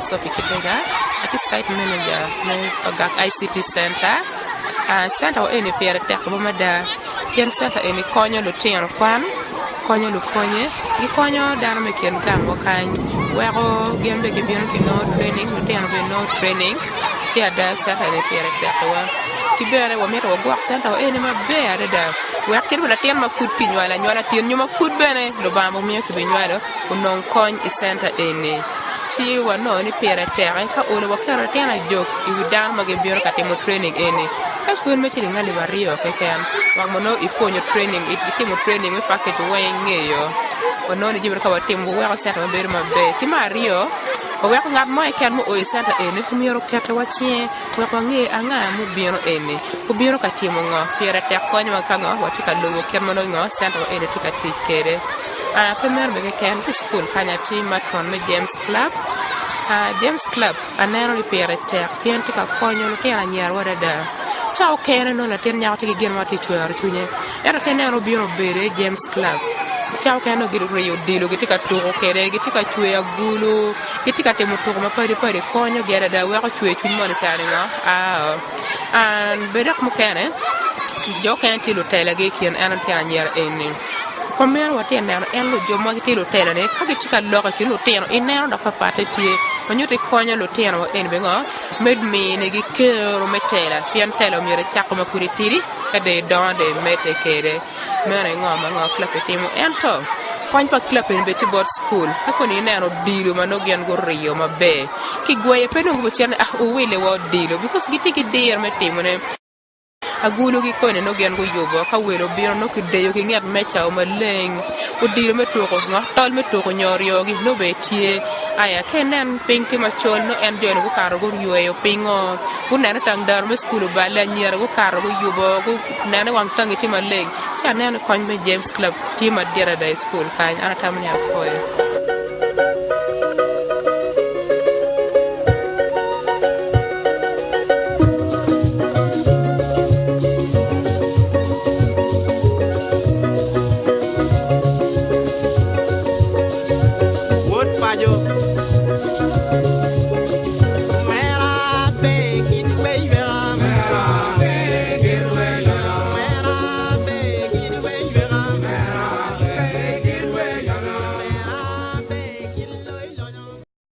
Sophie Kipega aki site manager ne Pagak ICT Center center eni pere tek bo mada yen center eni konyo lutino kwan konyo lufonye gi konyo dano me ken gambo kan wego gembe ke bion ki no training lutino be no training ti ada center eni pere tek wa kibere wa mero gwa center eni ma be ada wa kir la tien ma food pinwala nyola tien nyuma food bene lo bambo mi ke binwala ko non kon I center eni ti wa no ni pere tek ka ono wa kera tena jok I dan ma ge bion ka temo training eni Eskuin me chiri ngali vario keken wang mono ifonyo training itimo training me packet wengeyo ono ni jibir ka watim wo wa set maber mabe ti mario o wa ngat mo e ken mo o center ene kumiero kete wachie wa ngi anga mu biro ene ku biro ka timo ngo pere te konyo ma ka ngo wati ka lowo ken mono ngo center ene tika tikere premier be ken ki school kanya ti matron me James Club James Club anero ni pere te pien tika konyo lo tena nyar wadada Ciao kene no la ten nyawti gi gen wati chuar chunye era kene ro biro bere James Club ciao kene gi reyo dilo gi tika to kere gi tika chuya gulu gi tika temo to ma pare konyo gera da wa chuye chun mo ne sare no an bedak mu kene jo kene tilo tele gi kien an tan yer eni Comer wati nero elo jomo gi lo tele ne ka gi tika loka ki lo teno inero da papate tie Manyuti konyo lo teno en bengo med mine gi kero metela pian telo mire chako ma furitiri kade donde mete kere mere ngoma ngo klape timo ento kwany pa klape en beti board school hako ni nero dilo mano gen go rio mabe ki gwaye peno go chierne o wile wo dilo because gitiki deer metimo ne agulu gi kone no gen go yobo ka welo biro no kideyo gi nget mecha o maleng o dilo metoko ngo tol metoko nyorio gi no betie aya kenen ping ti machol no en jono go karo go yueyo pingo ku nene tang dar me school bala nyiera go karo go yubo go nene wang tangi ti maleng cha nene kony me James Club ti madera day school kan ana tamni afoyo